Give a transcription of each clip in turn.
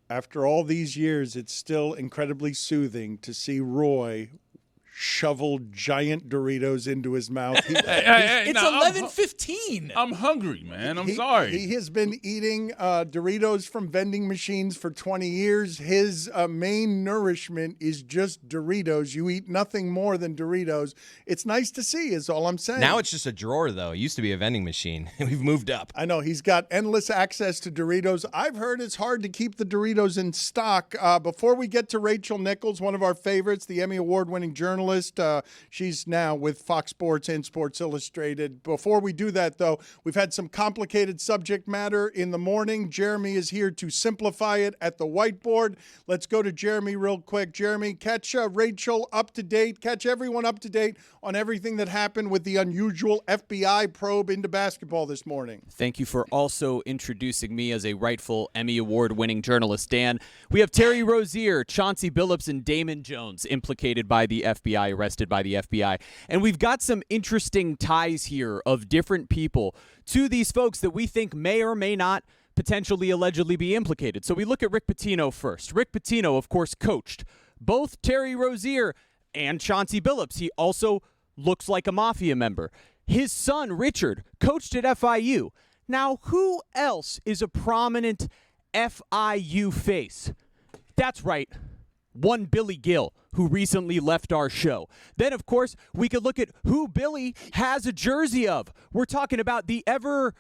After all these years, it's still incredibly soothing to see Roy shovel giant Doritos into his mouth. It's 11:15. I'm hungry, man. I'm sorry. He has been eating Doritos from vending machines for 20 years. His main nourishment is just Doritos. You eat nothing more than Doritos. It's nice to see, is all I'm saying. Now it's just a drawer, though. It used to be a vending machine. We've moved up. I know. He's got endless access to Doritos. I've heard it's hard to keep the Doritos in stock. Before we get to Rachel Nichols, one of our favorites, the Emmy Award-winning journalist, she's now with Fox Sports and Sports Illustrated. Before we do that, though, we've had some complicated subject matter in the morning. Jeremy is here to simplify it at the whiteboard. Let's go to Jeremy real quick. Jeremy, catch Rachel up to date. Catch everyone up to date on everything that happened with the unusual FBI probe into basketball this morning. Thank you for also introducing me as a rightful Emmy Award-winning journalist, Dan. We have Terry Rozier, Chauncey Billups, and Damon Jones implicated by the FBI, arrested by the FBI. And we've got some interesting ties here of different people to these folks that we think may or may not potentially allegedly be implicated. So we look at Rick Pitino first. Rick Pitino, of course, coached both Terry Rozier and Chauncey Billups. He also looks like a mafia member. His son, Richard, coached at FIU. Now, who else is a prominent FIU face? That's right, one Billy Gill, who recently left our show. Then, of course, we could look at who Billy has a jersey of. We're talking about the ever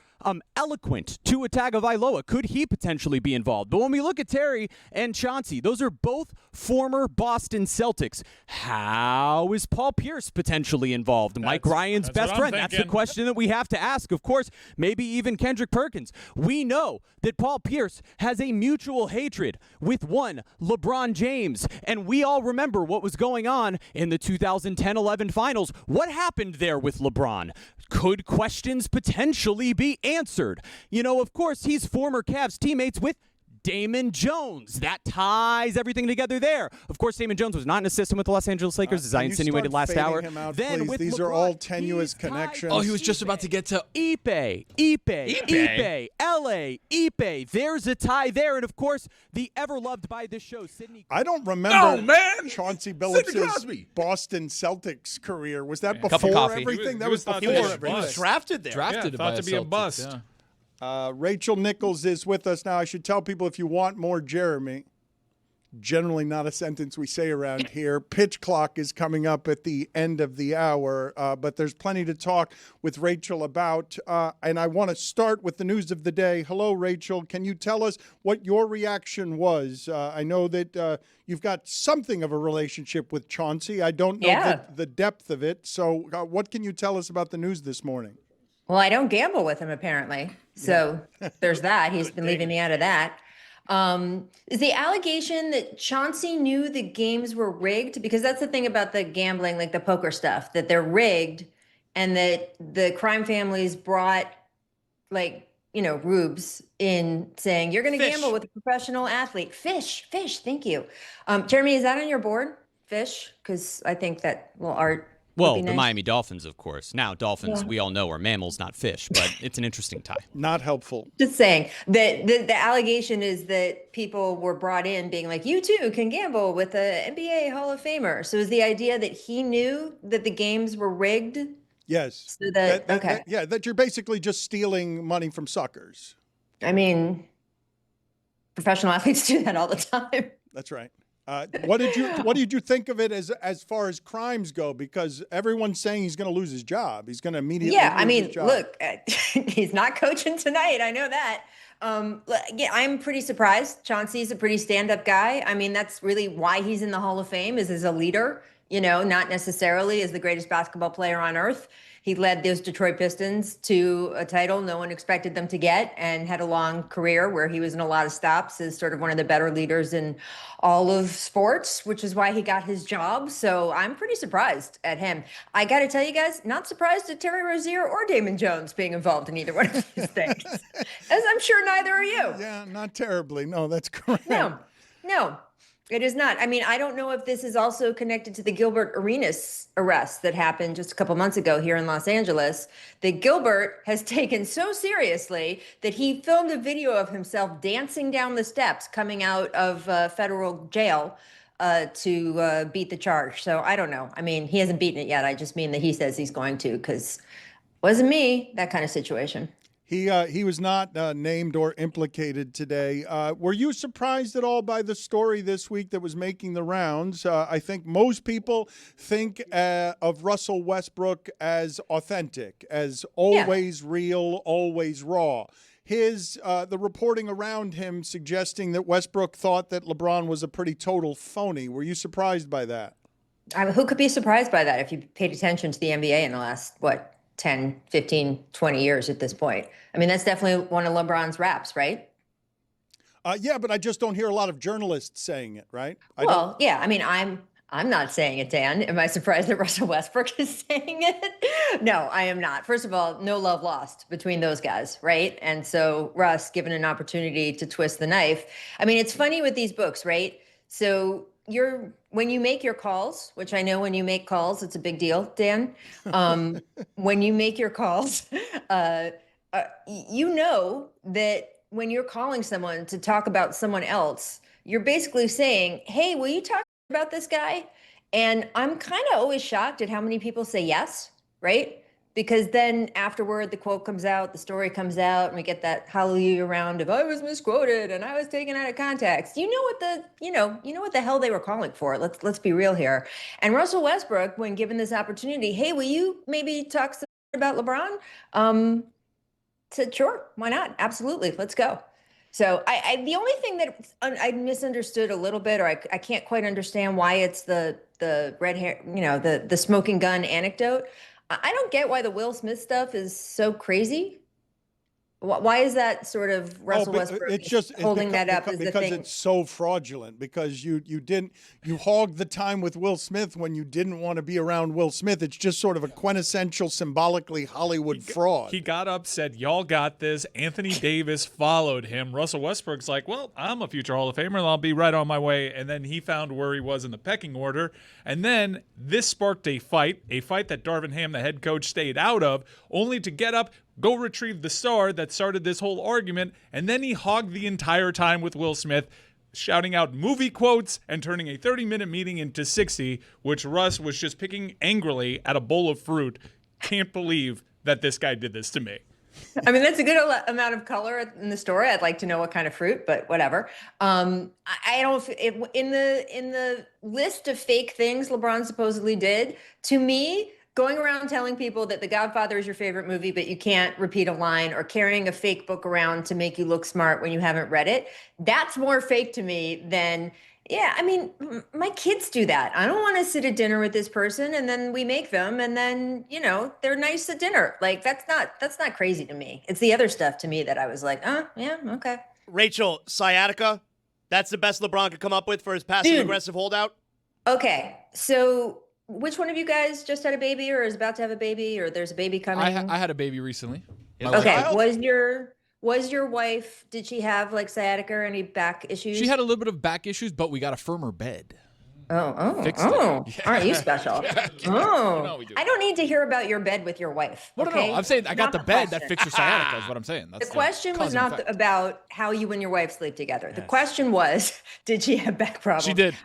eloquent Tua Tagovailoa. Could he potentially be involved? But when we look at Terry and Chauncey, those are both former Boston Celtics. How is Paul Pierce potentially involved? Mike Ryan's best friend. That's the question that we have to ask. Of course, maybe even Kendrick Perkins. We know that Paul Pierce has a mutual hatred with one LeBron James, and we all remember what was going on in the 2010-11 finals. What happened there with LeBron? Could questions potentially be answered? You know, of course, he's former Cavs teammates with Damon Jones. That ties everything together there. Of course, Damon Jones was not an assistant with the Los Angeles Lakers, as I insinuated last hour. Out, then with these LeBron, are all tenuous connections. Oh, he was just about to get to Ipe, LA, Ipe. There's a tie there. And, of course, the ever-loved by this show, Sidney. I don't remember man. Chauncey Billups' Boston Celtics career. Was that Cup of before coffee. everything? That was thought before he was everything. He was drafted there. Thought by to be a Celtics, bust. yeah. Rachel Nichols is with us now. I should tell people, if you want more Jeremy, generally not a sentence we say around here. Pitch clock is coming up at the end of the hour, but there's plenty to talk with Rachel about. And I want to start with the news of the day. Hello, Rachel. Can you tell us what your reaction was? I know that you've got something of a relationship with Chauncey. I don't know the depth of it. So what can you tell us about the news this morning? Well, I don't gamble with him, apparently. So there's that. He's been leaving me out of that. Is the allegation that Chauncey knew the games were rigged? Because that's the thing about the gambling, like the poker stuff, that they're rigged and that the crime families brought, like, you know, rubes in saying, you're going to gamble with a professional athlete. Fish, thank you. Jeremy, is that on your board? Fish? Because I think that art. Well, nice. The Miami Dolphins, of course. Now, dolphins, we all know, are mammals, not fish, but it's an interesting tie. Not helpful. Just saying that the allegation is that people were brought in being like, you too can gamble with an NBA Hall of Famer. So is the idea that he knew that the games were rigged? Yes. So that you're basically just stealing money from suckers. I mean, professional athletes do that all the time. That's right. What did you think of it as far as crimes go? Because everyone's saying he's going to lose his job. He's going to immediately lose his job. Look, he's not coaching tonight. I know that. I'm pretty surprised. Chauncey's a pretty stand-up guy. I mean, that's really why he's in the Hall of Fame, is as a leader, you know, not necessarily as the greatest basketball player on earth. He led those Detroit Pistons to a title no one expected them to get, and had a long career where he was in a lot of stops as sort of one of the better leaders in all of sports, which is why he got his job. So I'm pretty surprised at him. I got to tell you guys, not surprised at Terry Rozier or Damon Jones being involved in either one of these things, as I'm sure neither are you. Yeah, not terribly. No, that's correct. No. It is not. I mean, I don't know if this is also connected to the Gilbert Arenas arrest that happened just a couple months ago here in Los Angeles, that Gilbert has taken so seriously that he filmed a video of himself dancing down the steps coming out of federal jail to beat the charge. So I don't know. I mean, he hasn't beaten it yet. I just mean that he says he's going to, because wasn't me, that kind of situation. He was not named or implicated today. Were you surprised at all by the story this week that was making the rounds? I think most people think of Russell Westbrook as authentic, as always real, always raw. The reporting around him suggesting that Westbrook thought that LeBron was a pretty total phony. Were you surprised by that? Who could be surprised by that if you paid attention to the NBA in the last, 10, 15, 20 years at this point? I mean, that's definitely one of LeBron's raps, right? Yeah, but I just don't hear a lot of journalists saying it, right? Yeah. I mean, I'm not saying it, Dan. Am I surprised that Russell Westbrook is saying it? No, I am not. First of all, no love lost between those guys, right? And so Russ, given an opportunity to twist the knife. I mean, it's funny with these books, right? So when you make your calls, which I know when you make calls, it's a big deal, Dan. When you make your calls, you know that when you're calling someone to talk about someone else, you're basically saying, hey, will you talk about this guy? And I'm kind of always shocked at how many people say yes, right? Because then afterward, the quote comes out, the story comes out, and we get that hallelujah round of I was misquoted and I was taken out of context. You know what the hell they were calling for. Let's be real here. And Russell Westbrook, when given this opportunity, hey, will you maybe talk some about LeBron? Said sure, why not? Absolutely, let's go. So the only thing that I misunderstood a little bit, or I can't quite understand why it's the red hair, the smoking gun anecdote. I don't get why the Will Smith stuff is so crazy. Why is that sort of Russell Westbrook holding that up as the thing? Because it's so fraudulent. Because you hogged the time with Will Smith when you didn't want to be around Will Smith. It's just sort of a quintessential, symbolically Hollywood fraud. He got up, said, "Y'all got this." Anthony Davis followed him. Russell Westbrook's like, "Well, I'm a future Hall of Famer, and I'll be right on my way." And then he found where he was in the pecking order. And then this sparked a fight that Darvin Ham, the head coach, stayed out of, only to get up, go retrieve the star that started this whole argument, and then he hogged the entire time with Will Smith, shouting out movie quotes and turning a 30-minute meeting into 60, which Russ was just picking angrily at a bowl of fruit. Can't believe that this guy did this to me. I mean, that's a good amount of color in the story. I'd like to know what kind of fruit, but whatever. I don't. In the list of fake things LeBron supposedly did, to me, going around telling people that The Godfather is your favorite movie, but you can't repeat a line, or carrying a fake book around to make you look smart when you haven't read it, that's more fake to me than, I mean, my kids do that. I don't want to sit at dinner with this person and then we make them and then, they're nice at dinner. Like, that's not crazy to me. It's the other stuff to me that I was like, yeah, okay. Rachel, sciatica, that's the best LeBron could come up with for his passive-aggressive holdout? Okay, so which one of you guys just had a baby or is about to have a baby or there's a baby coming? I had a baby recently. Okay. Was your wife, did she have like sciatica or any back issues? She had a little bit of back issues, but we got a firmer bed. Aren't you special? I don't need to hear about your bed with your wife. No, I'm saying I got the bed that fixed your sciatica is what I'm saying. That's the question was not about how you and your wife sleep together. Yes. The question was, did she have back problems? She did.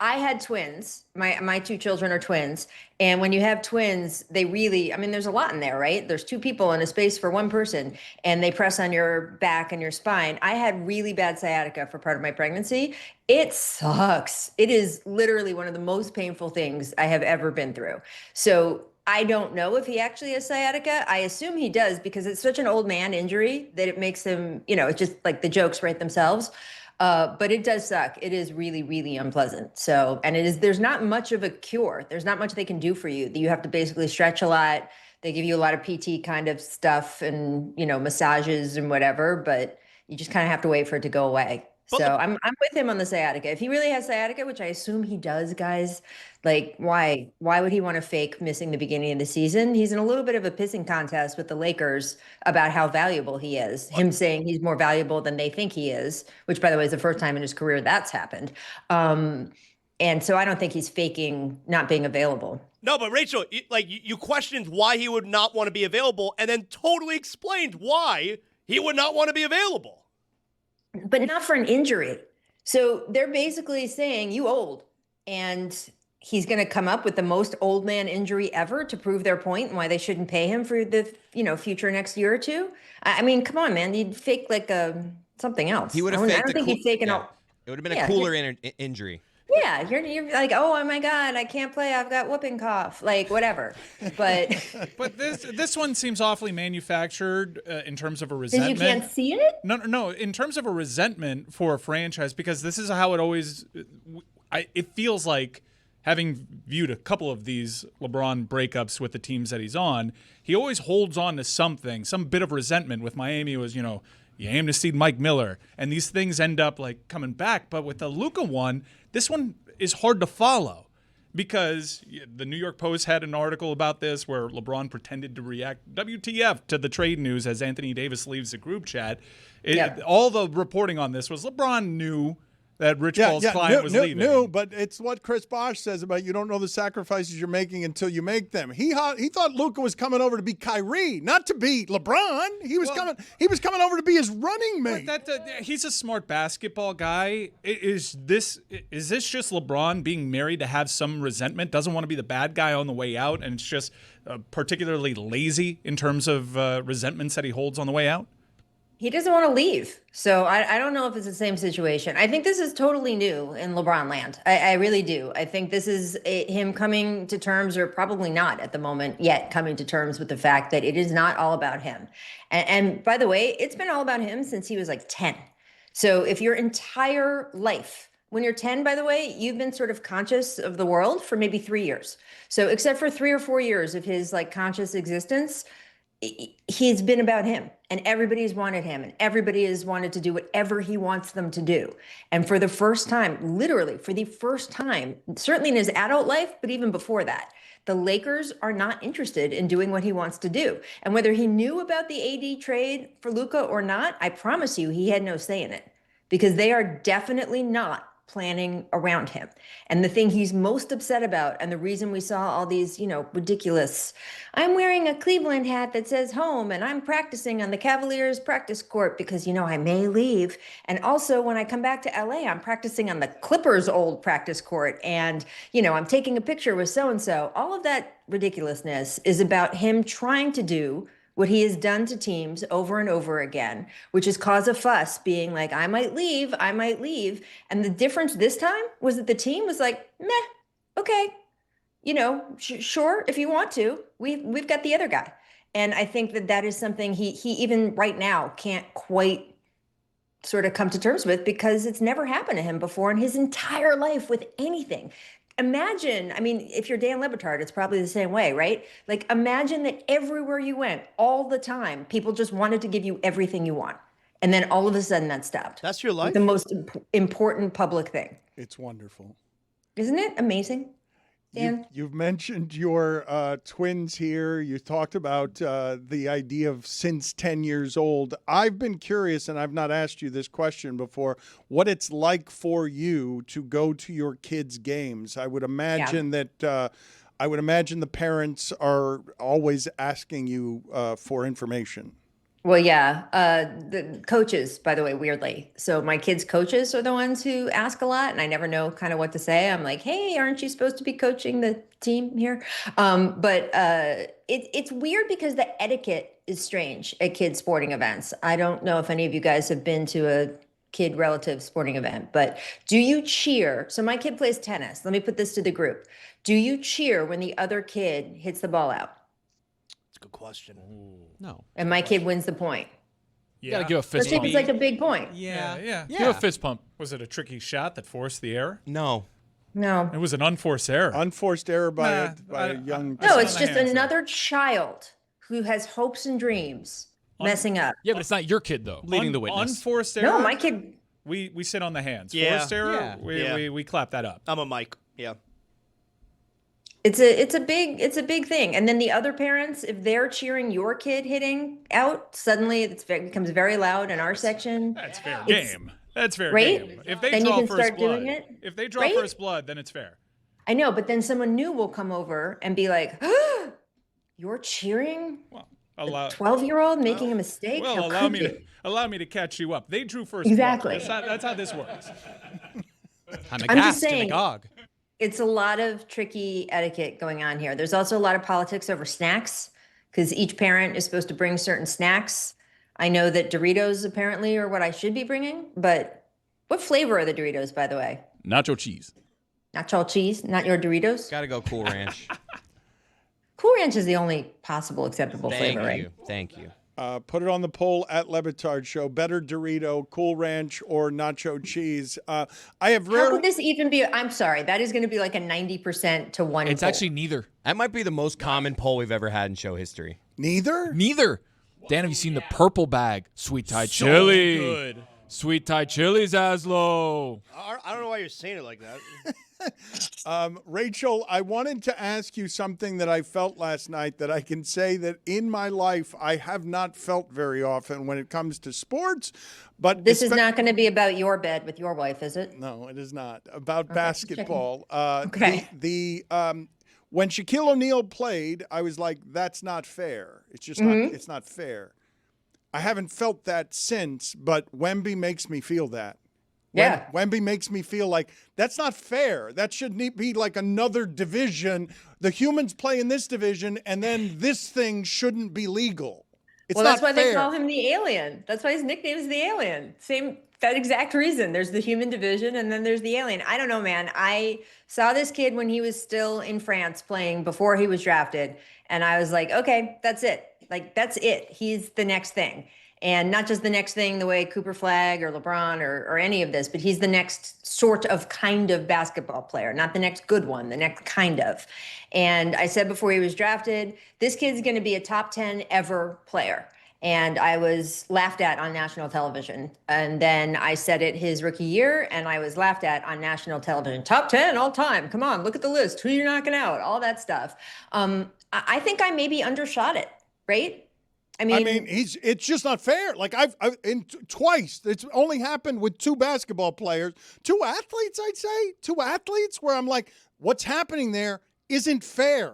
I had twins. My two children are twins. And when you have twins, they really, I mean, there's a lot in there, right? There's two people in a space for one person, and they press on your back and your spine. I had really bad sciatica for part of my pregnancy. It sucks. It is literally one of the most painful things I have ever been through. So I don't know if he actually has sciatica. I assume he does because it's such an old man injury that it makes him, it's just like the jokes write themselves. But it does suck. It is really, really unpleasant. So, and there's not much of a cure. There's not much they can do for you. You have to basically stretch a lot. They give you a lot of PT kind of stuff and, massages and whatever, but you just kind of have to wait for it to go away. So I'm with him on the sciatica. If he really has sciatica, which I assume he does, guys, like why would he want to fake missing the beginning of the season? He's in a little bit of a pissing contest with the Lakers about how valuable he is. Him saying he's more valuable than they think he is, which by the way is the first time in his career that's happened. And so I don't think he's faking not being available. No, but Rachel, you questioned why he would not want to be available and then totally explained why he would not want to be available. But not for an injury. So they're basically saying you old, and he's going to come up with the most old man injury ever to prove their point and why they shouldn't pay him for the future next year or two. I mean, come on, man, you'd fake like something else. He would have faked. I don't think he'd fake It would have been a cooler injury. Yeah, you're like, oh my God, I can't play. I've got whooping cough, like whatever. But this one seems awfully manufactured in terms of a resentment. You can't see it? No. In terms of a resentment for a franchise, because this is how it always. It feels like, having viewed a couple of these LeBron breakups with the teams that he's on, he always holds on to something, some bit of resentment. With Miami was, you amnestied Mike Miller, and these things end up like coming back. But with the Luka one, this one is hard to follow, because the New York Post had an article about this where LeBron pretended to react WTF to the trade news as Anthony Davis leaves the group chat. All the reporting on this was LeBron knew that Rich Paul's client was leaving. But it's what Chris Bosh says about you don't know the sacrifices you're making until you make them. He thought Luka was coming over to be Kyrie, not to be LeBron. He was coming over to be his running mate. He's a smart basketball guy. Is this just LeBron being married to have some resentment? Doesn't want to be the bad guy on the way out, and it's just particularly lazy in terms of resentments that he holds on the way out? He doesn't want to leave. So I don't know if it's the same situation. I think this is totally new in LeBron land. I really do. I think this is him coming to terms, or probably not at the moment yet, coming to terms with the fact that it is not all about him. And by the way, it's been all about him since he was like 10. So if your entire life, when you're 10, by the way, you've been sort of conscious of the world for maybe 3 years. So except for 3 or 4 years of his like conscious existence, he's been about him, and everybody's wanted him, and everybody has wanted to do whatever he wants them to do. And for the first time, literally for the first time, certainly in his adult life, but even before that, the Lakers are not interested in doing what he wants to do. And whether he knew about the AD trade for Luka or not, I promise you he had no say in it, because they are definitely not planning around him. And the thing he's most upset about, and the reason we saw all these, ridiculous, I'm wearing a Cleveland hat that says home, and I'm practicing on the Cavaliers practice court because, I may leave. And also when I come back to LA, I'm practicing on the Clippers old practice court. And, I'm taking a picture with so-and-so. All of that ridiculousness is about him trying to do what he has done to teams over and over again, which is cause a fuss, being like, I might leave. And the difference this time was that the team was like, meh, okay, sure, if you want to, we've got the other guy. And I think that is something he even right now can't quite sort of come to terms with, because it's never happened to him before in his entire life with anything. Imagine, if you're Dan Le Batard, it's probably the same way, right? Like, imagine that everywhere you went, all the time, people just wanted to give you everything you want. And then all of a sudden that stopped. That's your life? The most important public thing. It's wonderful. Isn't it amazing? Dan? You've mentioned your twins here. You talked about the idea of since 10 years old. I've been curious, and I've not asked you this question before, what it's like for you to go to your kids' games. I would imagine that the parents are always asking you for information. Well, yeah. The coaches, by the way, weirdly. So my kids' coaches are the ones who ask a lot, and I never know kind of what to say. I'm like, hey, aren't you supposed to be coaching the team here? But it's weird because the etiquette is strange at kids' sporting events. I don't know if any of you guys have been to a kid relative sporting event, but do you cheer? So my kid plays tennis. Let me put this to the group. Do you cheer when the other kid hits the ball out? That's a good question. No. And my kid wins the point. Yeah. You gotta give a That fist pump. seems like a big point. Yeah. Give a fist pump. Was it a tricky shot that forced the error? No. No. It was an unforced error. Unforced error by a young... No, it's not just my answer. another child who has hopes and dreams messing up. Yeah, but it's not your kid though. Leading the witness. Unforced error? No, my kid we sit on the hands. Yeah. Forced error, we clap that up. I'm a Mike. Yeah. It's a big thing. And then the other parents, if they're cheering your kid hitting out, suddenly it becomes very loud in our section. That's fair game. That's fair right? game. If they Then you draw can first start blood, doing it. if they draw Right? first blood, then it's fair. I know, but then someone new will come over and be like, "You're cheering Well, a allow 12-year-old making a mistake? well How allow could me you?" to allow me to catch you up. They drew first Exactly. blood. That's how this works. I'm I'm just aghast saying. and agog. It's a lot of tricky etiquette going on here. There's also a lot of politics over snacks because each parent is supposed to bring certain snacks. I know that Doritos apparently are what I should be bringing, but what flavor are the Doritos, by the way? Nacho cheese. Nacho cheese, not your Doritos? Gotta go Cool Ranch. Cool Ranch is the only possible acceptable flavor, right? Thank you. Put it on the poll at Le Batard Show. Better Dorito, Cool Ranch, or Nacho Cheese. I have How could this even be? I'm sorry. That is going to be like a 90% to 1 It's poll. actually neither. That might be the most common poll we've ever had in show history. Neither? Neither. Dan, have you seen the purple bag? Sweet Thai So chili. good. Sweet Thai chili, Zaslow. I don't know why you're saying it like that. Rachel, I wanted to ask you something that I felt last night that I can say that in my life I have not felt very often when it comes to sports. But This is not going to be about your bed with your wife, is it? No, it is not. About just basketball. Okay. When Shaquille O'Neal played, I was like, that's not fair. It's just it's not fair. I haven't felt that since, but Wemby makes me feel that. Yeah. Wemby makes me feel like that's not fair. That should be like another division. The humans play in this division, and then this thing shouldn't be legal. It's Well, not that's why fair. they call him the alien. That's why his nickname is the alien. That exact reason. There's the human division and then there's the alien. I don't know, man. I saw this kid when he was still in France playing before he was drafted. And I was like, okay, that's it. Like, that's it. He's the next thing. And not just the next thing the way Cooper Flag or LeBron or any of this, but he's the next sort of kind of basketball player, not the next good one, the next kind of. And I said before he was drafted, this kid's going to be a top 10 ever player. And I was laughed at on national television. And then I said it his rookie year, and I was laughed at on national television. Top 10 all time. Come on, look at the list. Who you're knocking out? All that stuff. I think I maybe undershot it, right? I mean, it's just not fair. Like twice, it's only happened with two basketball players, two athletes, I'd say, two athletes where I'm like, what's happening there isn't fair.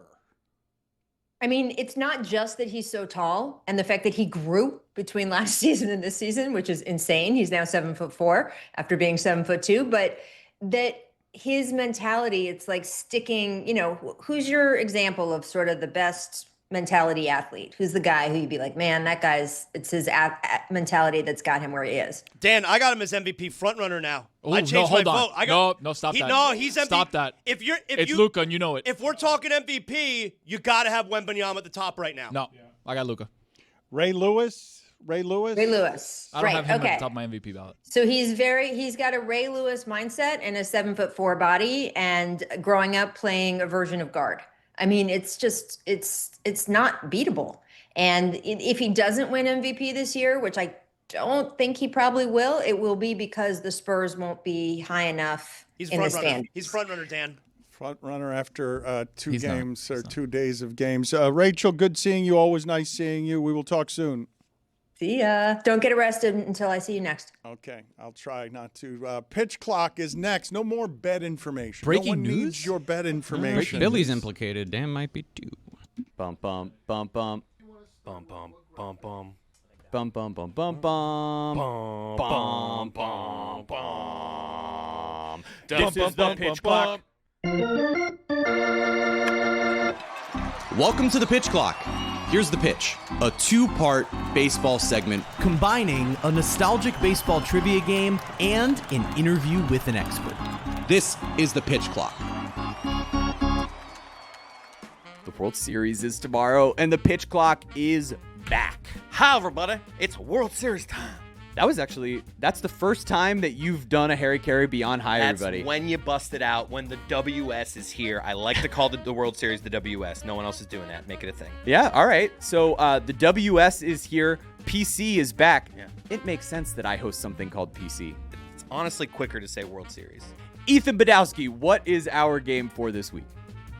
I mean, it's not just that he's so tall and the fact that he grew between last season and this season, which is insane. He's now 7'4" after being 7'2", but that his mentality, it's like sticking, who's your example of sort of the best mentality athlete? Who's the guy who you'd be like, man, that guy's, it's his mentality that's got him where he is? Dan, I got him as MVP frontrunner now. Ooh, I changed my vote. No, stop that. No, he's MVP. Stop that. It's you, Luka, and you know it. If we're talking MVP, you got to have Wembanyama at the top right now. No, I got Luka. Ray Lewis. Ray Lewis. I don't have him at the top of my MVP ballot. So he's got a Ray Lewis mindset and a 7'4" body, and growing up playing a version of guard. I mean, it's just, it's not beatable. And if he doesn't win MVP this year, which I don't think he probably will, it will be because the Spurs won't be high enough in the standings. He's front runner, Dan. Front runner after 2 games or 2 days of games. Rachel, good seeing you. Always nice seeing you. We will talk soon. See ya. Don't get arrested until I see you next. Okay, I'll try not to. Pitch clock is next. No more bet information. Breaking no one news? needs your bet information. Billy's implicated. Dan might be too. Bum bum bum bum. Bum bum bum bum. Bum bum bum bum bum. Bum bum bum. This is the pitch clock. Welcome to the pitch clock. Here's the pitch, a 2-part baseball segment combining a nostalgic baseball trivia game and an interview with an expert. This is the pitch clock. The World Series is tomorrow, and the pitch clock is back. Hi, everybody. It's World Series time. That's the first time that you've done a Harry Carey Beyond High, That's everybody. when you bust it out, when the WS is here. I like to call the World Series the WS. No one else is doing that. Make it a thing. Yeah, all right. So the WS is here. PC is back. Yeah. It makes sense that I host something called PC. It's honestly quicker to say World Series. Ethan Badowski, what is our game for this week?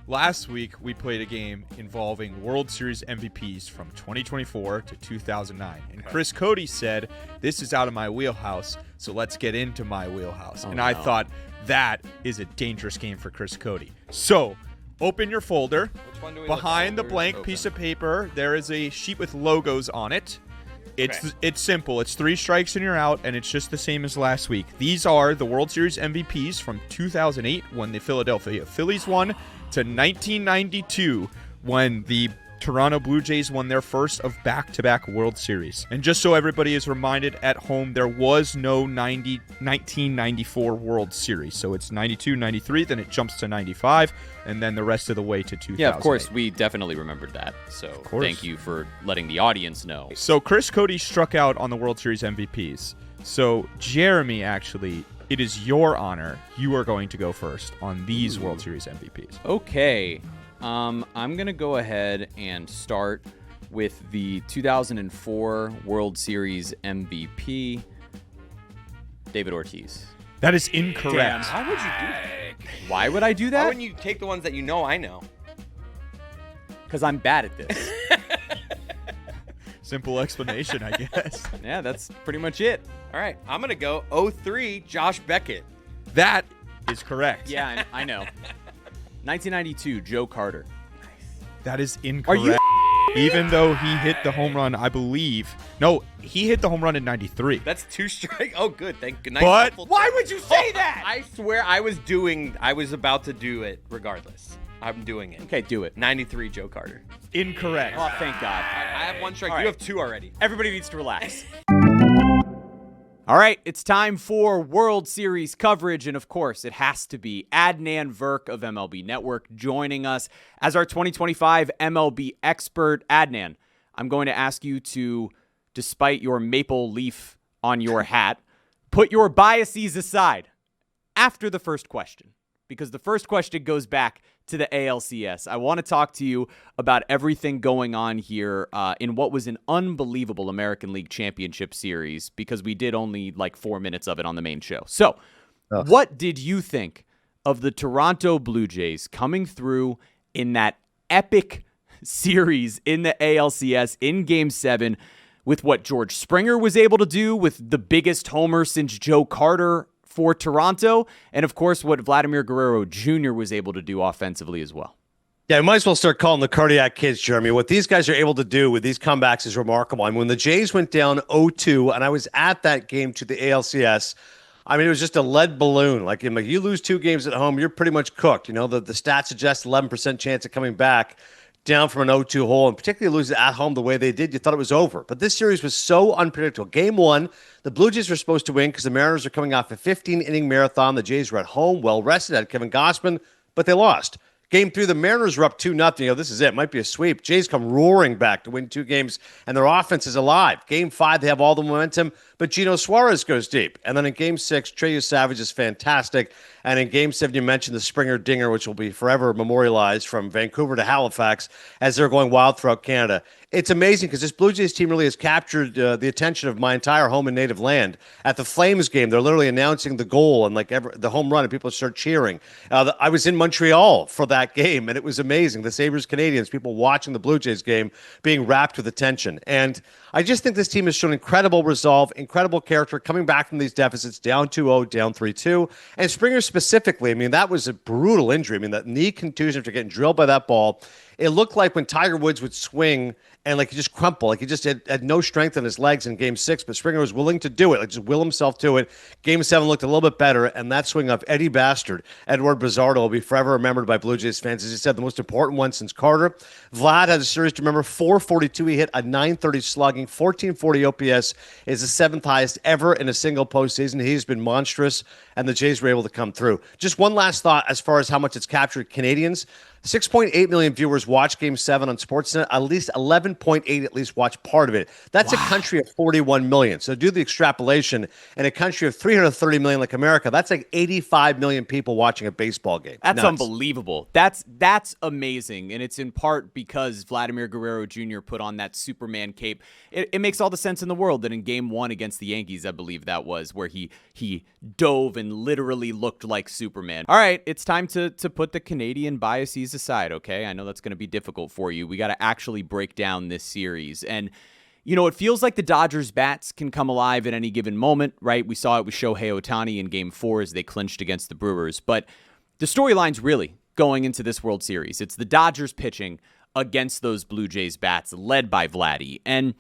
Last week, we played a game involving World Series MVPs from 2024 to 2009. And Chris Cody said, this is out of my wheelhouse, so let's get into my wheelhouse. I thought that is a dangerous game for Chris Cody. So, open your folder. Which one do we Behind the look at? blank Open. piece of paper, there is a sheet with logos on it. It's simple. It's 3 strikes and you're out, and it's just the same as last week. These are the World Series MVPs from 2008 when the Philadelphia Phillies won to 1992 when the Toronto Blue Jays won their first of back-to-back World Series. And just so everybody is reminded at home, there was no 1994 World Series. So it's 92, 93, then it jumps to 95, and then the rest of the way to 2000. Yeah, of course. We definitely remembered that. So thank you for letting the audience know. So Chris Cody struck out on the World Series MVPs. So Jeremy, actually, it is your honor. You are going to go first on these World Series MVPs. Okay. I'm going to go ahead and start with the 2004 World Series MVP, David Ortiz. That is incorrect. How would you do that? Why would I do Why that? wouldn't you take the ones that you know I know? Because I'm bad at this. Simple explanation, I guess. Yeah, that's pretty much it. All right, I'm going to go 03 Josh Beckett. That is correct. Yeah, I know. 1992, Joe Carter. That is incorrect. Are you Even though he hit the home run, I believe. No, he hit the home run in 93. That's 2 strikes. Oh, good. Thank you. But Why would you say that? I swear I was about to do it regardless. I'm doing it. Okay, do it. 93 Joe Carter. Incorrect. Oh, thank God. I have 1 strike. All You right. have 2 already. Everybody needs to relax. All right, it's time for World Series coverage, and of course, it has to be Adnan Virk of MLB Network joining us as our 2025 MLB expert. Adnan, I'm going to ask you to, despite your maple leaf on your hat, put your biases aside after the first question, because the first question goes back to the ALCS. I want to talk to you about everything going on here in what was an unbelievable American League Championship Series, because we did only like 4 minutes of it on the main show. So, what did you think of the Toronto Blue Jays coming through in that epic series in the ALCS in Game 7 with what George Springer was able to do with the biggest homer since Joe Carter for Toronto, and of course what Vladimir Guerrero Jr. was able to do offensively as well? Yeah, we might as well start calling the cardiac kids, Jeremy. What these guys are able to do with these comebacks is remarkable. I mean, when the Jays went down 0-2, and I was at that game to the ALCS, I mean, it was just a lead balloon. Like, you lose 2 games at home, you're pretty much cooked. You know, the stats suggest 11% chance of coming back down from an 0-2 hole, and particularly lose it at home the way they did, you thought it was over. But this series was so unpredictable. Game 1, the Blue Jays were supposed to win because the Mariners are coming off a 15-inning marathon. The Jays were at home, well-rested, had Kevin Gausman, but they lost. Game 3, the Mariners were up 2-0. You know, this is it. Might be a sweep. Jays come roaring back to win 2 games, and their offense is alive. Game 5, they have all the momentum, but Gino Suarez goes deep. And then in Game 6, Trey Savage is fantastic. And in Game 7, you mentioned the Springer dinger, which will be forever memorialized from Vancouver to Halifax as they're going wild throughout Canada. It's amazing because this Blue Jays team really has captured the attention of my entire home and native land. At the Flames game, they're literally announcing the goal and the home run, and people start cheering. I was in Montreal for that game, and it was amazing. The Sabres-Canadiens, people watching the Blue Jays game, being wrapped with attention. And I just think this team has shown incredible resolve, incredible character, coming back from these deficits, down 2-0, down 3-2. And Springer specifically, I mean, that was a brutal injury. I mean, that knee contusion after getting drilled by that ball, it looked like when Tiger Woods would swing and like he just crumpled, like he just had no strength in his legs in Game 6, but Springer was willing to do it, like just will himself to it. Game 7 looked a little bit better, and that swing of Eddie Bastard, Edward Bizzardo, will be forever remembered by Blue Jays fans. As he said, the most important one since Carter. Vlad has a series to remember, 442. He hit a 930 slugging, 1440 OPS is the 7th highest ever in a single postseason. He's been monstrous, and the Jays were able to come through. Just one last thought as far as how much it's captured Canadians. 6.8 million viewers watch Game 7 on Sportsnet. At least 11.8 at least watch part of it. That's a country of 41 million. So do the extrapolation. In a country of 330 million like America, that's like 85 million people watching a baseball game. That's Nuts. unbelievable. That's amazing. And it's in part because Vladimir Guerrero Jr. put on that Superman cape. It makes all the sense in the world that in Game 1 against the Yankees, I believe that was, where he dove and literally looked like Superman. All right, it's time to put the Canadian biases aside, okay? I know that's going to be difficult for you. We got to actually break down this series. And, you know, it feels like the Dodgers' bats can come alive at any given moment, right? We saw it with Shohei Ohtani in Game 4 as they clinched against the Brewers. But the storyline's really going into this World Series. It's the Dodgers pitching against those Blue Jays bats led by Vladdy. And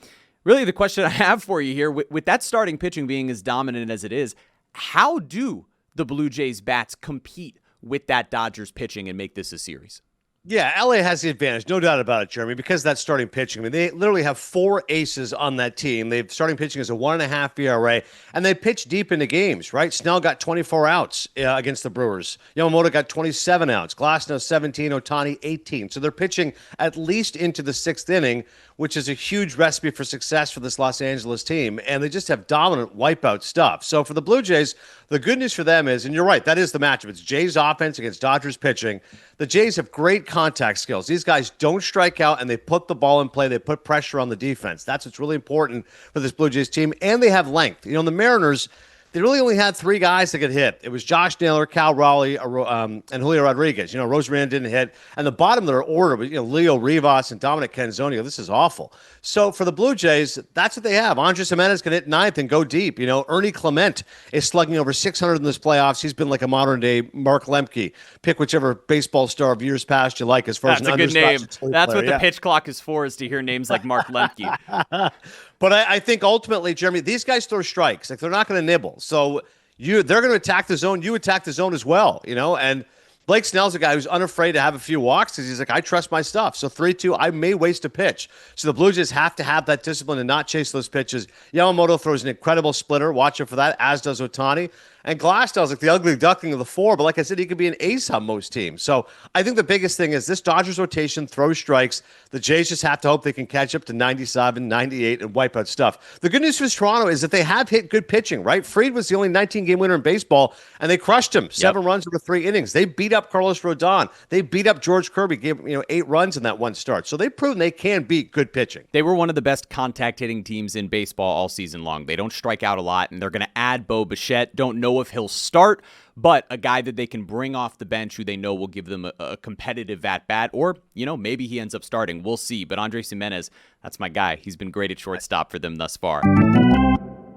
really the question I have for you here, with that starting pitching being as dominant as it is, how do the Blue Jays bats compete with that Dodgers pitching and make this a series? Yeah, LA has the advantage, no doubt about it, Jeremy, because that's starting pitching. I mean, they literally have 4 aces on that team. They've starting pitching is a 1.5 ERA, and they pitch deep into games, right? Snell got 24 outs against the Brewers. Yamamoto got 27 outs. Glasnow 17, Ohtani 18. So they're pitching at least into the 6th inning, which is a huge recipe for success for this Los Angeles team, and they just have dominant wipeout stuff. So for the Blue Jays, the good news for them is, and you're right, that is the matchup. It's Jays offense against Dodgers pitching. The Jays have great contact skills. These guys don't strike out, and they put the ball in play. They put pressure on the defense. That's what's really important for this Blue Jays team, and they have length. You know, the Mariners, they really only had 3 guys that could hit. It was Josh Naylor, Cal Raleigh, and Julio Rodriguez. You know, Rosarina didn't hit. And the bottom of their order was, Leo Rivas and Dominic Canzonio. This is awful. So for the Blue Jays, that's what they have. Andres Jimenez can hit 9th and go deep. You know, Ernie Clement is slugging over 600 in this playoffs. He's been like a modern-day Mark Lemke. Pick whichever baseball star of years past you like as far as an That's a good name. That's player. what the pitch clock is for, is to hear names like Mark Lemke. But I think ultimately, Jeremy, these guys throw strikes. Like, they're not going to nibble. So they're going to attack the zone. You attack the zone as well, you know. And Blake Snell's a guy who's unafraid to have a few walks because he's like, I trust my stuff. So 3-2, I may waste a pitch. So the Blue Jays have to have that discipline and not chase those pitches. Yamamoto throws an incredible splitter. Watch out for that, as does Ohtani. And Glasnow's like the ugly duckling of the 4, but like I said, he could be an ace on most teams. So I think the biggest thing is this Dodgers rotation throws strikes. The Jays just have to hope they can catch up to 97, 98, and wipe out stuff. The good news for Toronto is that they have hit good pitching, right? Fried was the only 19-game winner in baseball, and they crushed him. 7 runs over 3 innings. They beat up Carlos Rodon. They beat up George Kirby, gave 8 runs in that one start. So they've proven they can beat good pitching. They were one of the best contact hitting teams in baseball all season long. They don't strike out a lot, and they're going to add Bo Bichette. Don't know if he'll start, but a guy that they can bring off the bench who they know will give them a competitive at-bat, or, maybe he ends up starting. We'll see. But Andres Jimenez, that's my guy. He's been great at shortstop for them thus far.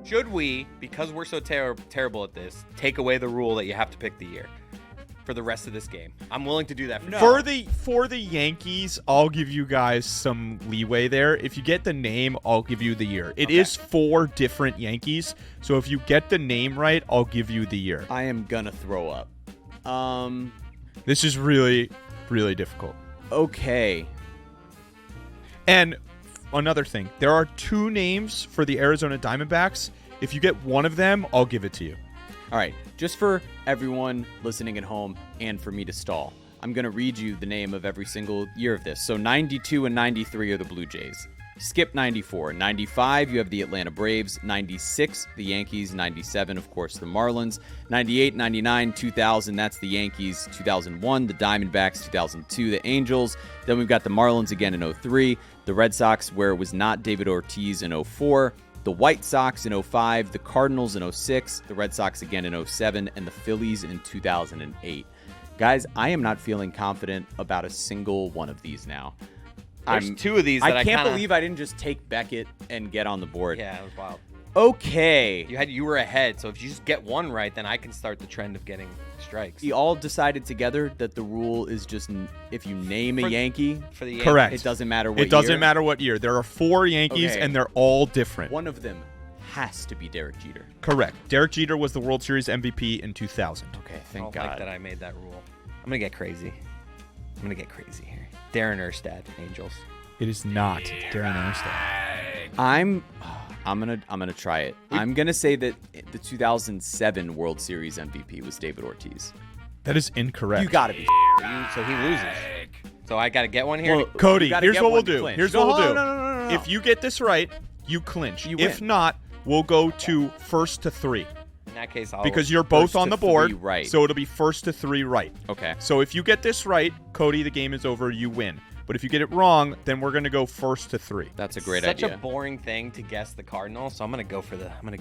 Should we, because we're so terrible at this, take away the rule that you have to pick the year for the rest of this game? I'm willing to do that for the Yankees. I'll give you guys some leeway there. If you get the name, I'll give you the year. It is 4 different Yankees, so if you get the name right, I'll give you the year. I am gonna throw up. This is really, really difficult. Okay. And another thing, there are 2 names for the Arizona Diamondbacks. If you get one of them, I'll give it to you. All right, just for everyone listening at home and for me to stall, I'm going to read you the name of every single year of this. So 92 and 93 are the Blue Jays. Skip 94. 95, you have the Atlanta Braves. 96, the Yankees. 97, of course, the Marlins. 98, 99, 2000, that's the Yankees. 2001, the Diamondbacks. 2002, the Angels. Then we've got the Marlins again in 03. The Red Sox, where it was not David Ortiz in 04. The White Sox in 05, the Cardinals in 06, the Red Sox again in 07, and the Phillies in 2008. Guys, I am not feeling confident about a single one of these now. There's 2 of these that I can't believe I didn't just take Beckett and get on the board. Yeah, it was wild. Okay. You were ahead, so if you just get one right, then I can start the trend of getting strikes. We all decided together that the rule is just if you name a Yankee, for the Yankees. Correct. it doesn't matter what year. It doesn't matter what year. There are 4 Yankees, Okay. and they're all different. One of them has to be Derek Jeter. Correct. Derek Jeter was the World Series MVP in 2000. Okay, I thank don't God. like that I made that rule. I'm going to get crazy. Here. Darren Erstad, Angels. It is not Darren Erstad. I'm gonna try it. I'm gonna say that the 2007 World Series MVP was David Ortiz. That is incorrect. You gotta be. So he loses. So I got to get one here. Well, Cody, You gotta here's get what we'll one to do. clinch. Here's No, what we'll do. no. If you get this right, you clinch. You If win. not, we'll go to first to 3. In that case, I'll Because you're both First on to the board, 3 right. so it'll be first to 3 right. Okay. So if you get this right, Cody, the game is over. You win. But if you get it wrong, then we're gonna go first to 3. That's a great such idea. a boring thing to guess the Cardinals, so I'm gonna go for the one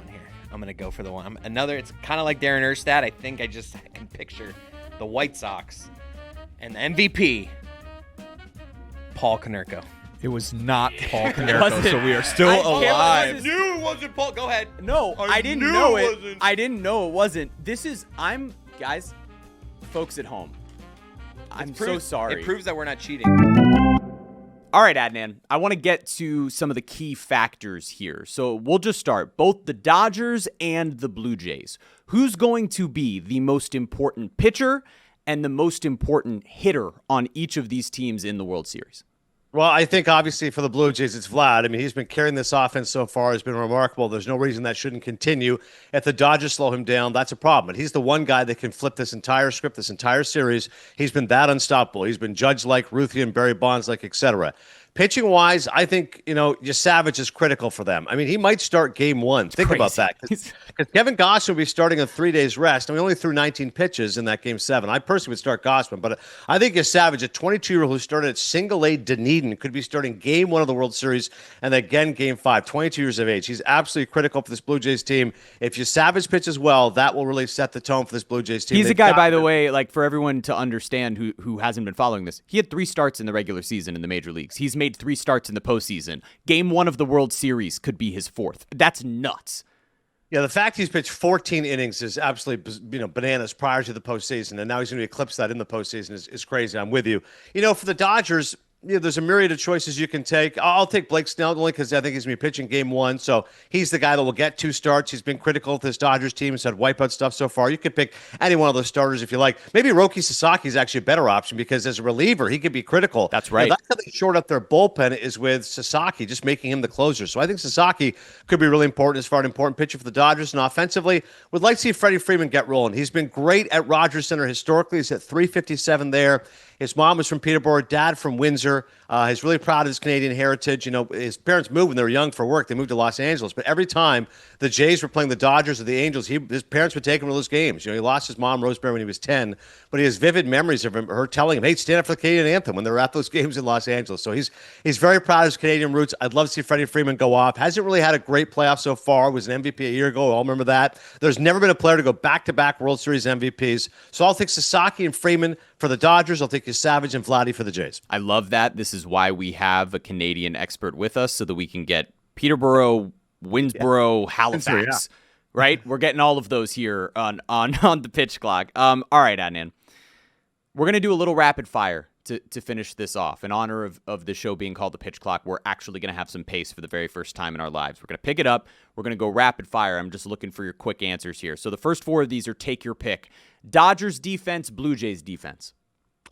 here. I'm gonna go for the one. It's kind of like Darren Erstad. I think I can picture the White Sox and the MVP, Paul Konerko. It was not Paul Was Konerko, it? so we are still I can't alive. believe Knew it wasn't Paul. Go ahead. No, I didn't knew know it it. wasn't. I didn't know it wasn't. Guys, folks at home, I'm so sorry. It proves that we're not cheating. All right, Adnan, I want to get to some of the key factors here. So we'll just start. Both the Dodgers and the Blue Jays. Who's going to be the most important pitcher and the most important hitter on each of these teams in the World Series? Well, I think obviously for the Blue Jays, it's Vlad. I mean, he's been carrying this offense so far. Has been remarkable. There's no reason that shouldn't continue. If the Dodgers slow him down, that's a problem. But he's the one guy that can flip this entire script, this entire series. He's been that unstoppable. He's been Judge-like, Ruthian, Barry Bonds-like, etc. Pitching-wise, I think, Savage is critical for them. I mean, he might start game 1. Think about that. Because Kevin Gossman will be starting on 3 days rest, and we only threw 19 pitches in that game 7. I personally would start Gossman, but I think Savage, a 22-year-old who started at single-A Dunedin, could be starting game 1 of the World Series and again game 5, 22 years of age. He's absolutely critical for this Blue Jays team. If Savage pitches well, that will really set the tone for this Blue Jays team. He's a guy, by the way, like for everyone to understand who hasn't been following this, he had 3 starts in the regular season in the major leagues. He's made 3 starts in the postseason. Game 1 of the World Series could be his 4th. That's nuts. Yeah, the fact he's pitched 14 innings is absolutely bananas prior to the postseason, and now he's going to eclipse that in the postseason is crazy. I'm with you. For the Dodgers, there's a myriad of choices you can take. I'll take Blake Snell only because I think he's going to be pitching game 1. So he's the guy that will get 2 starts. He's been critical to this Dodgers team. He's had wipeout stuff so far. You could pick any one of those starters if you like. Maybe Roki Sasaki is actually a better option because as a reliever, he could be critical. That's right. That's how they short up their bullpen is with Sasaki, just making him the closer. So I think Sasaki could be really important as far as an important pitcher for the Dodgers. And offensively, would like to see Freddie Freeman get rolling. He's been great at Rogers Center historically. He's at 357 there. His mom was from Peterborough, dad from Windsor. He's really proud of his Canadian heritage. His parents moved when they were young for work. They moved to Los Angeles. But every time the Jays were playing the Dodgers or the Angels, his parents would take him to those games. He lost his mom, Rosemary, when he was 10. But he has vivid memories of her telling him, hey, stand up for the Canadian anthem when they were at those games in Los Angeles. So he's very proud of his Canadian roots. I'd love to see Freddie Freeman go off. Hasn't really had a great playoff so far. Was an MVP a year ago. I'll remember that. There's never been a player to go back-to-back World Series MVPs. So I'll take Sasaki and Freeman for the Dodgers. I'll take Savage and Vladdy for the Jays. I love that. This is why we have a Canadian expert with us so that we can get Peterborough, Winnsboro, Halifax, right? We're getting all of those here on the pitch clock. All right, Adnan. We're going to do a little rapid fire to finish this off. In honor of the show being called the pitch clock, we're actually going to have some pace for the very first time in our lives. We're going to pick it up. We're going to go rapid fire. I'm just looking for your quick answers here. So the first 4 of these are take your pick. Dodgers defense, Blue Jays defense.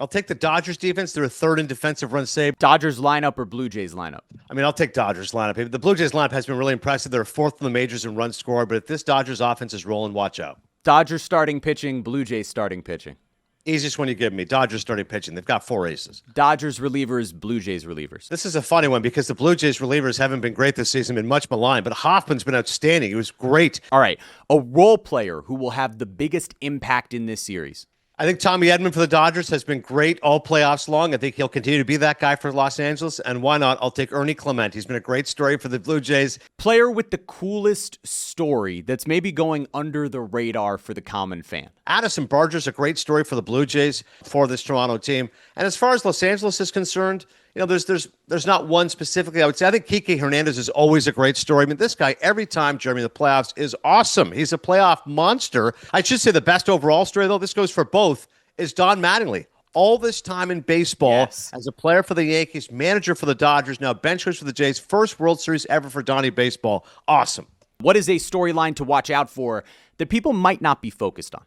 I'll take the Dodgers defense. They're a 3rd in defensive run save. Dodgers lineup or Blue Jays lineup? I'll take Dodgers lineup. The Blue Jays lineup has been really impressive. They're 4th in the majors in runs scored, but if this Dodgers offense is rolling, watch out. Dodgers starting pitching, Blue Jays starting pitching. Easiest one you give me. Dodgers starting pitching. They've got 4 aces. Dodgers relievers, Blue Jays relievers. This is a funny one because the Blue Jays relievers haven't been great this season, been much maligned, but Hoffman's been outstanding. He was great. All right. A role player who will have the biggest impact in this series. I think Tommy Edman for the Dodgers has been great all playoffs long. I think he'll continue to be that guy for Los Angeles. And why not? I'll take Ernie Clement. He's been a great story for the Blue Jays. Player with the coolest story that's maybe going under the radar for the common fan. Addison Barger's a great story for the Blue Jays for this Toronto team. And as far as Los Angeles is concerned, there's not one specifically. I would say I think Kike Hernandez is always a great story. This guy, every time, Jeremy, the playoffs is awesome. He's a playoff monster. I should say the best overall story, though, this goes for both, is Don Mattingly. All this time in baseball as a player for the Yankees, manager for the Dodgers, now bench coach for the Jays, first World Series ever for Donnie Baseball. Awesome. What is a storyline to watch out for that people might not be focused on?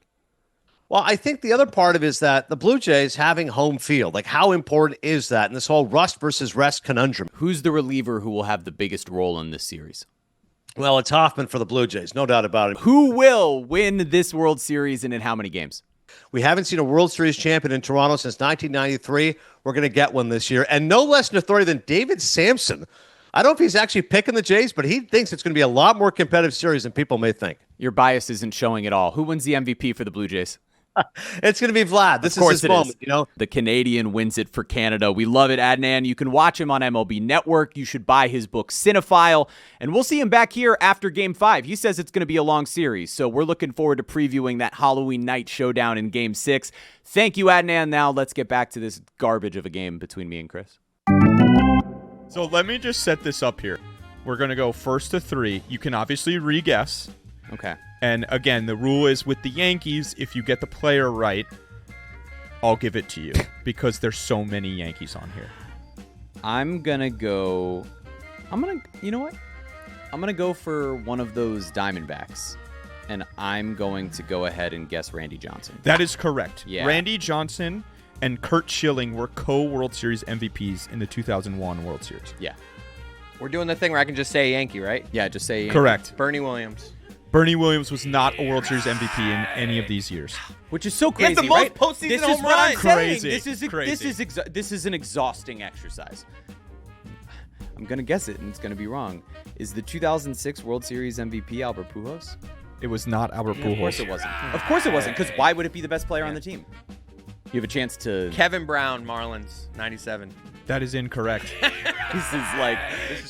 Well, I think the other part of it is that the Blue Jays having home field, like how important is that in this whole rust versus rest conundrum? Who's the reliever who will have the biggest role in this series? Well, it's Hoffman for the Blue Jays, no doubt about it. Who will win this World Series and in how many games? We haven't seen a World Series champion in Toronto since 1993. We're going to get one this year. And no less an authority than David Sampson. I don't know if he's actually picking the Jays, but he thinks it's going to be a lot more competitive series than people may think. Your bias isn't showing at all. Who wins the MVP for the Blue Jays? It's going to be Vlad. This is his moment, you know. The Canadian wins it for Canada. We love it, Adnan. You can watch him on MLB Network. You should buy his book, Cinephile. And we'll see him back here after Game 5. He says it's going to be a long series, so we're looking forward to previewing that Halloween night showdown in Game 6. Thank you, Adnan. Now let's get back to this garbage of a game between me and Chris. So let me just set this up here. We're going to go first to 3. You can obviously re-guess. Okay. And again, the rule is with the Yankees, if you get the player right, I'll give it to you because there's so many Yankees on here. You know what? I'm going to go for one of those Diamondbacks. And I'm going to go ahead and guess Randy Johnson. That is correct. Yeah. Randy Johnson and Kurt Schilling were co-World Series MVPs in the 2001 World Series. Yeah. We're doing the thing where I can just say Yankee, right? Yeah, just say Yankee. Correct. Bernie Williams. Bernie Williams was not a World Series MVP in any of these years. Which is so He has crazy, the most right? postseason This home is what I'm runs. saying. Crazy. This is an exhausting exercise. I'm going to guess it, and it's going to be wrong. Is the 2006 World Series MVP Albert Pujols? It was not Albert Pujols. Of course it wasn't. Of course it wasn't, because why would it be the best player on the team? You have a chance to... Kevin Brown, Marlins, 97. That is incorrect.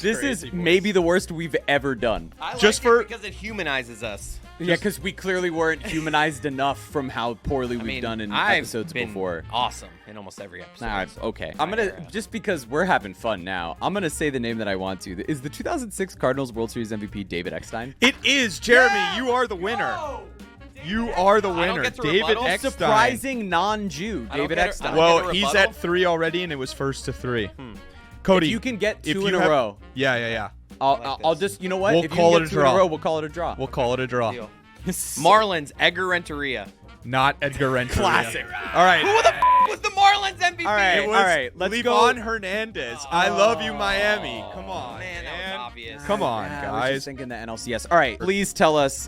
This is maybe the worst we've ever done. I Just like for- it because it humanizes us. Yeah, because we clearly weren't humanized enough from how poorly we've done in I've episodes been before. Awesome in almost every episode. All right, okay. I'm going to, just because we're having fun now, I'm going to say the name that I want to. Is the 2006 Cardinals World Series MVP David Eckstein? It is, Jeremy. You are the winner. You are the don't winner. get to David rebuttal? Eckstein. Surprising non-Jew, I don't David get it. Eckstein. I don't Well, get a he's rebuttal? at 3 already, and it was first to 3. Cody, If you can get if two you in a have- row, Yeah. I'll just, you know what? We'll if you call can it get a two in draw. a row, we'll call it a draw. We'll call it a draw. Deal. Marlins, Edgar Renteria. Not Edgar Renteria. Classic. All right. Who the was the Marlins MVP? All right, It was all right, let's Levon go. Hernandez. I love you, Miami. Come on, Man, that was obvious. Come on, I was just guys. thinking the NLCS. All right, please tell us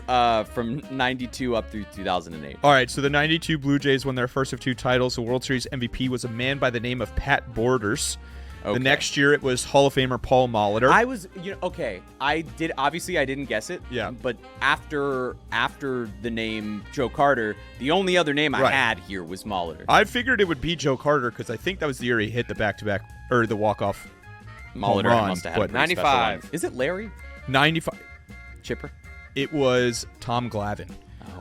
from 92 up through 2008. All right, so the 92 Blue Jays won their first of 2 titles. The World Series MVP was a man by the name of Pat Borders. Okay. The next year, it was Hall of Famer Paul Molitor. I didn't guess it. Yeah. But after the name Joe Carter, the only other name I Right. had here was Molitor. I figured it would be Joe Carter because I think that was the year he hit the back-to-back, or the walk-off Molitor run, must have had a but- pretty special 95. one. Is it Larry 95. Chipper? It was Tom Glavine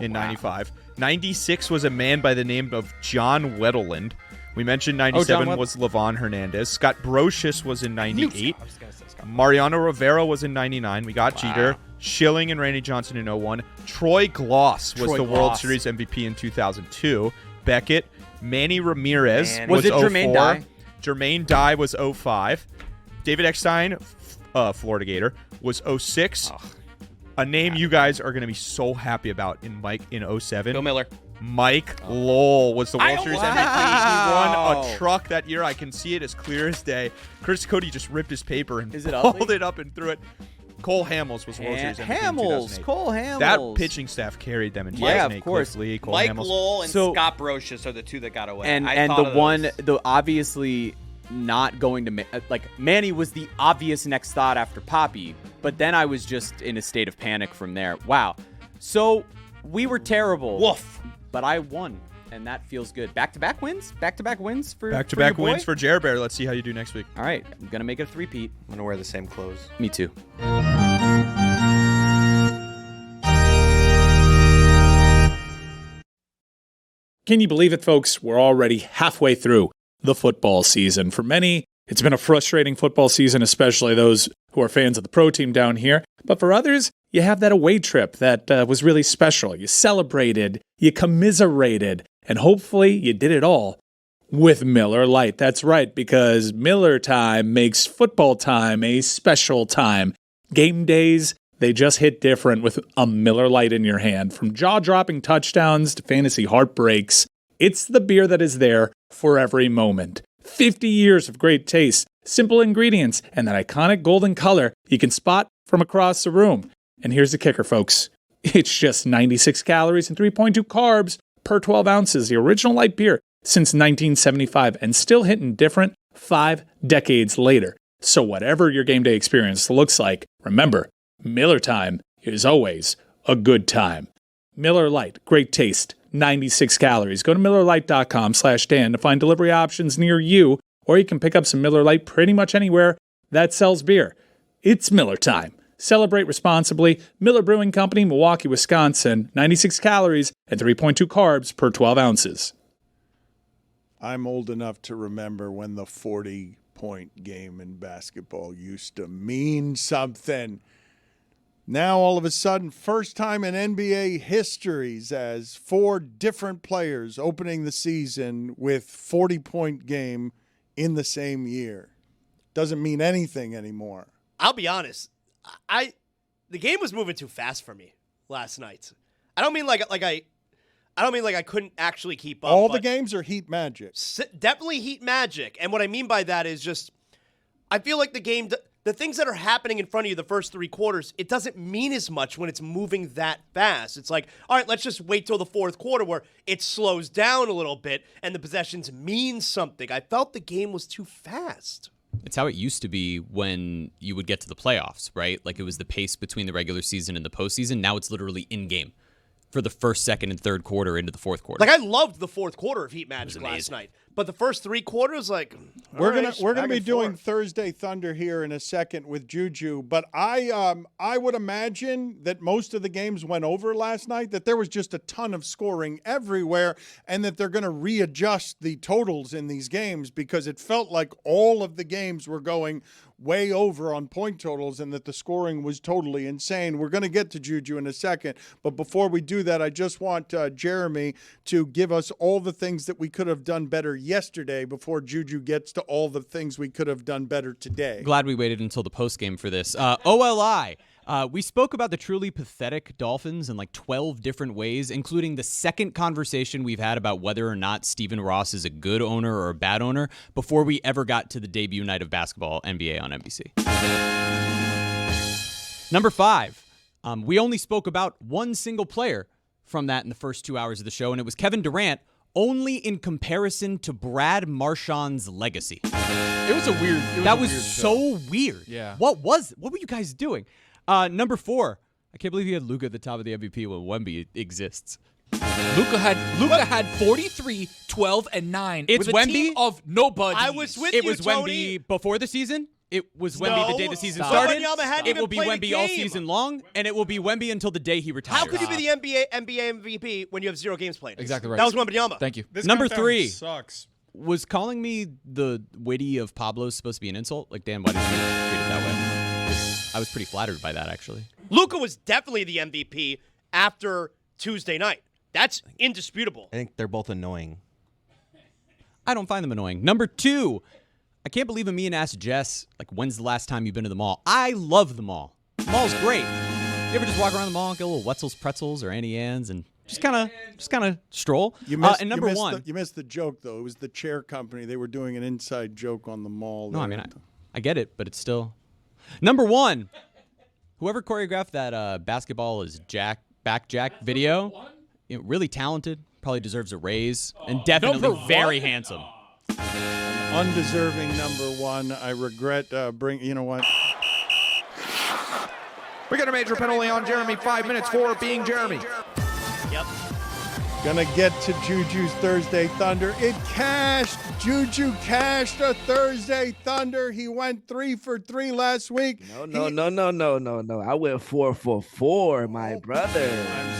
in 95. 96 was a man by the name of John Weddleland. We mentioned 97 was Levon Hernandez. Scott Brocious was in 98. I was gonna say Scott. Mariano Rivera was in 99. We got Jeter. Schilling and Randy Johnson in 01. Troy Gloss was the World Series MVP in 2002. Beckett. Manny Ramirez was Was it 04. Jermaine Dye? Jermaine Dye was 05. David Eckstein, Florida Gator, was 06. A name you guys are going to be so happy about in 07. Bill Miller. Mike Lowell was the World Series MVP. He won Wow. a truck that year. I can see it as clear as day. Chris Cody just ripped his paper and Is it pulled ugly? it up and threw it. Cole Hamels was World Series MVP in Hamels. 2008. Cole Hamels. That pitching staff carried them in Yeah, 2008. of course. Cliff Lee, Cole Mike Hamels. Lowell and So- Scott Brocious are the two that got away. And I and thought the of one, those. the obviously not going to Manny was the obvious next thought after Poppy, but then I was just in a state of panic from there. Wow. So we were terrible. Woof. But I won, and that feels good. Back-to-back wins? Back-to-back wins for Back-to-back for your boy? wins for Jer Bear. Let's see how you do next week. All right, I'm gonna make it a three-peat. I'm gonna wear the same clothes. Me too. Can you believe it, folks? We're already halfway through the football season. For many, it's been a frustrating football season, especially those who are fans of the pro team down here. But for others, you have that away trip that was really special. You celebrated, you commiserated, and hopefully you did it all with Miller Lite. That's right, because Miller time makes football time a special time. Game days, they just hit different with a Miller Lite in your hand. From jaw-dropping touchdowns to fantasy heartbreaks, it's the beer that is there for every moment. 50 years of great taste, simple ingredients, and that iconic golden color you can spot from across the room. And here's the kicker, folks. It's just 96 calories and 3.2 carbs, per 12 ounces, the original light beer since 1975, and still hitting different 5 decades later. So whatever your game day experience looks like, remember, Miller time is always a good time. Miller Lite, great taste, 96 calories. Go to MillerLite.com/Dan to find delivery options near you, or you can pick up some Miller Lite pretty much anywhere that sells beer. It's Miller time. Celebrate responsibly. Miller Brewing Company, Milwaukee, Wisconsin, 96 calories and 3.2 carbs per 12 ounces. I'm old enough to remember when the 40-point game in basketball used to mean something. Now, all of a sudden, first time in NBA histories as 4 different players opening the season with 40-point game in the same year. Doesn't mean anything anymore. I'll be honest. The game was moving too fast for me last night. I don't mean like I couldn't actually keep up. All the games are Heat Magic. Definitely Heat Magic. And what I mean by that is just I feel like the game, the things that are happening in front of you the first 3 quarters, it doesn't mean as much when it's moving that fast. It's like, all right, let's just wait till the fourth quarter where it slows down a little bit and the possessions mean something. I felt the game was too fast. It's how it used to be when you would get to the playoffs, right? Like it was the pace between the regular season and the postseason. Now it's literally in-game for the first, second, and third quarter into the fourth quarter. Like I loved the fourth quarter of Heat Magic last night, but the first 3 quarters, like we're gonna be doing Thursday Thunder here in a second with Juju, but I would imagine that most of the games went over last night. That there was just a ton of scoring everywhere, and that they're going to readjust the totals in these games because it felt like all of the games were going way over on point totals and that the scoring was totally insane. We're going to get to Juju in a second, but before we do that, I just want Jeremy to give us all the things that we could have done better yesterday before Juju gets to all the things we could have done better today. Glad we waited until the postgame for this. OLI. We spoke about the truly pathetic Dolphins in like 12 different ways, including the second conversation we've had about whether or not Stephen Ross is a good owner or a bad owner before we ever got to the debut night of basketball, NBA on NBC. Number 5, we only spoke about one single player from that in the first 2 hours of the show, and it was Kevin Durant, only in comparison to Brad Marchand's legacy. It was a weird. That was so weird. Yeah. What were you guys doing? Number 4, I can't believe he had Luka at the top of the MVP when Wemby exists. Luka had 43, 12, and 9. It's with a Wemby team of nobody. I was with It you, was Tony. Wemby before the season. It was Wemby the day the season Stop. started. Wembanyama hadn't It even will be played a Wemby all game. season long, and it will be Wemby until the day he retires. How could you be the NBA MVP when you have 0 games played? Exactly right. That was Wembanyama. Thank you. This Number compound 3. sucks. Was calling me the witty of Pablo's supposed to be an insult? Like, Dan, why did you treat it that way? 'Cause I was pretty flattered by that, actually. Luka was definitely the MVP after Tuesday night. That's indisputable. I think they're both annoying. I don't find them annoying. Number 2, I can't believe Amin asked Jess, like, when's the last time you've been to the mall? I love the mall. The mall's great. You ever just walk around the mall and get a little Wetzel's Pretzels or Annie Ann's and just kind of stroll? And number 1. You missed the joke, though. It was the chair company. They were doing an inside joke on the mall. No, I mean, I get it, but it's still. Number 1, whoever choreographed that basketball is back Jack video, really talented, probably deserves a raise, and definitely very handsome. Undeserving number 1. I regret you know what? We got a major penalty on Jeremy. 5 minutes for being Jeremy. Yep. Gonna get to Juju's Thursday Thunder. It cashed. Juju cashed a Thursday Thunder. He went 3 for 3 last week. No. I went 4 for 4, my brother. I'm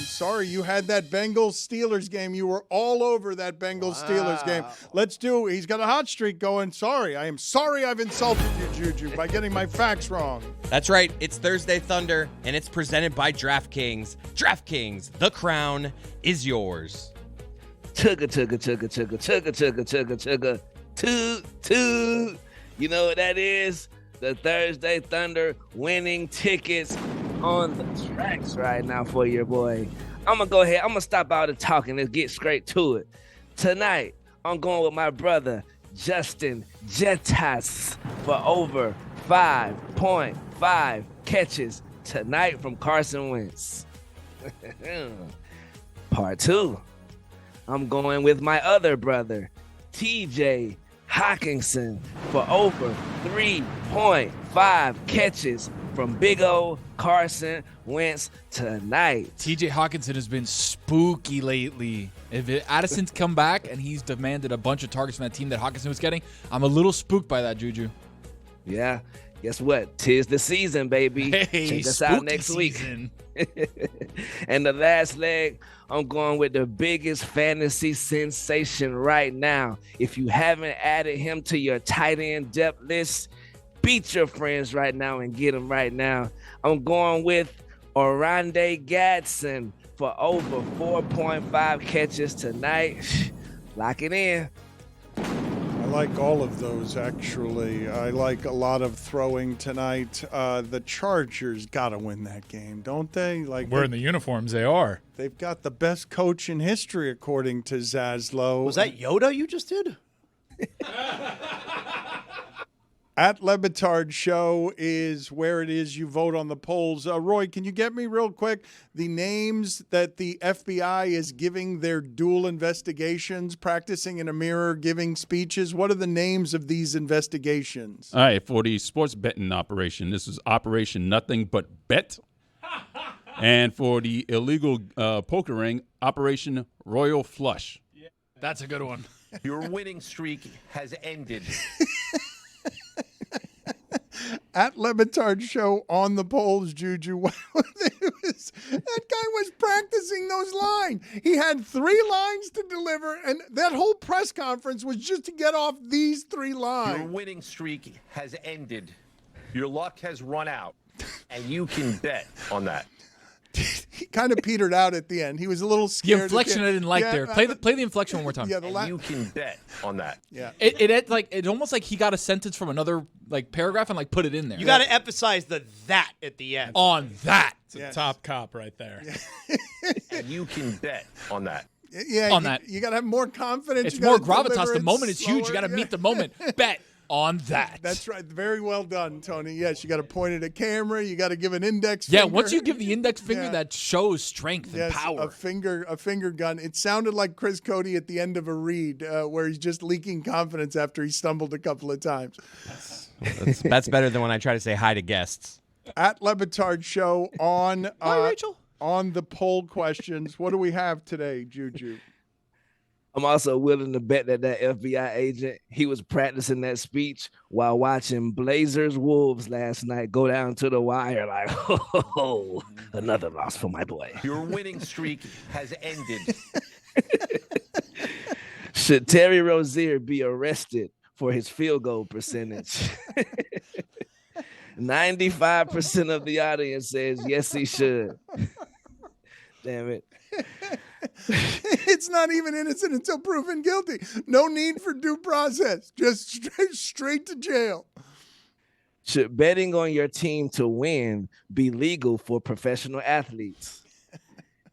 sorry. You had that Bengals-Steelers game. You were all over that Bengals-Steelers game. He's got a hot streak going. I am sorry I've insulted you, Juju, by getting my facts wrong. That's right. It's Thursday Thunder, and it's presented by DraftKings. DraftKings, the crown is yours. Chugga. Toot. You know what that is? The Thursday Thunder winning tickets on the tracks right now for your boy. I'm going to go ahead. I'm going to stop all the talking and get straight to it. Tonight, I'm going with my brother, Justin Jetas, for over 5.5 catches tonight from Carson Wentz. Part 2, I'm going with my other brother, TJ Hawkinson, for over 3.5 catches from big old Carson Wentz tonight. TJ Hawkinson has been spooky lately. If Addison's come back and he's demanded a bunch of targets from that team that Hawkinson was getting, I'm a little spooked by that, Juju. Yeah. Guess what? 'Tis the season, baby. Hey, check us out next season. week. And the last leg, I'm going with the biggest fantasy sensation right now. If you haven't added him to your tight end depth list, beat your friends right now and get him right now. I'm going with Orlando Gadsden for over 4.5 catches tonight. Lock it in. I like all of those, actually. I like a lot of throwing tonight. The Chargers got to win that game, don't they? Wearing the uniforms, they are. They've got the best coach in history, according to Zaslow. Was that Yoda you just did? At Le Batard Show is where it is you vote on the polls. Roy, can you get me real quick the names that the FBI is giving their dual investigations, practicing in a mirror, giving speeches? What are the names of these investigations? All right, for the sports betting operation, this is Operation Nothing But Bet. And for the illegal poker ring, Operation Royal Flush. Yeah, that's a good one. Your winning streak has ended. At Le Batard Show on the polls, Juju. That guy was practicing those lines. He had 3 lines to deliver, and that whole press conference was just to get off these 3 lines. Your winning streak has ended. Your luck has run out, and you can bet on that. He kind of petered out at the end. He was a little scared. The inflection I didn't like there. Play the inflection one more time. Yeah, you can bet on that. Yeah. It almost like he got a sentence from another paragraph and put it in there. You got to emphasize the that at the end. On that. It's a top cop right there. And you can bet on that. Yeah, on that. You got to have more confidence. It's more gravitas. The moment is huge. You got to meet the moment. Bet on that. That's right. Very well done, Tony. Yes, you got to point at a camera. You got to give an index finger. Yeah, once you give the index finger, that shows strength and power. A finger gun. It sounded like Chris Cody at the end of a read where he's just leaking confidence after he stumbled a couple of times. That's better than when I try to say hi to guests. At Le Batard Show on Hi, Rachel. On the poll questions. What do we have today, Juju? I'm also willing to bet that FBI agent, he was practicing that speech while watching Blazers Wolves last night go down to the wire like, oh, another loss for my boy. Your winning streak has ended. Should Terry Rozier be arrested for his field goal percentage? 95% of the audience says yes, he should. Damn it. It's not even innocent until proven guilty. No need for due process. Just straight to jail. Should betting on your team to win be legal for professional athletes?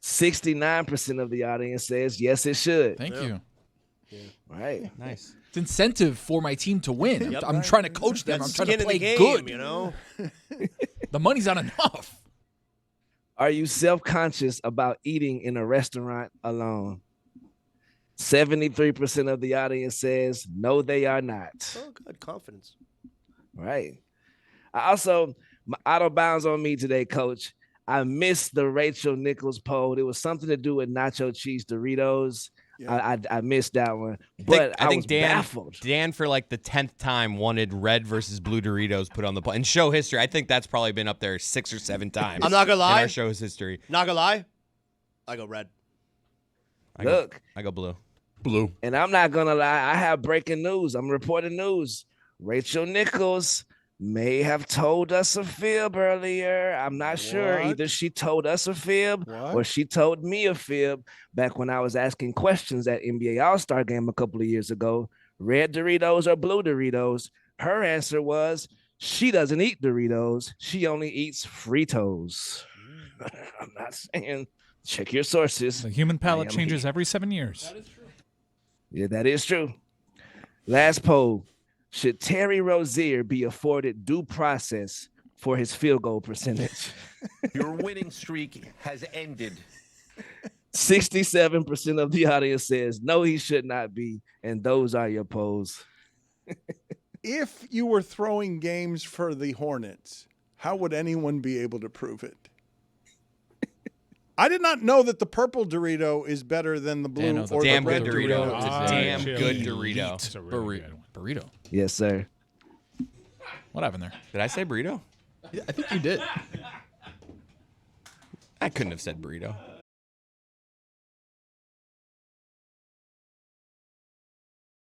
69% of the audience says yes, it should. Thank you. Yeah. Right. Nice. It's incentive for my team to win. I'm trying to coach them. I'm trying to play good. You know, the money's not enough. Are you self-conscious about eating in a restaurant alone? 73% of the audience says no, they are not. oh, good confidence. Right. I also, out of bounds on me today, Coach. I missed the Rachel Nichols poll. It was something to do with nacho cheese Doritos. Yeah. I missed that one, but I think was baffled. Dan, for like the 10th time, wanted red versus blue Doritos put on the poll. In show history, I think that's probably been up there 6 or 7 times. I'm not gonna lie. In our show's history. Not gonna lie. I go red. I go blue. Blue. And I'm not gonna lie. I have breaking news. I'm reporting news. Rachel Nichols may have told us a fib earlier. I'm not sure. Either she told us a fib or she told me a fib back when I was asking questions at NBA All-Star Game a couple of years ago. Red Doritos or blue Doritos? Her answer was she doesn't eat Doritos. She only eats Fritos. I'm not saying. Check your sources. The human palate changes every 7 years. That is true. Yeah, that is true. Last poll. Should Terry Rozier be afforded due process for his field goal percentage? Your winning streak has ended. 67% of the audience says no, he should not be, and those are your polls. If you were throwing games for the Hornets, how would anyone be able to prove it? I did not know that the purple Dorito is better than the blue or the damn red good Dorito. Dorito. It's a damn good Dorito. It's a really good one. Burrito. Yes, sir. What happened there? Did I say burrito? I think you did. I couldn't have said burrito.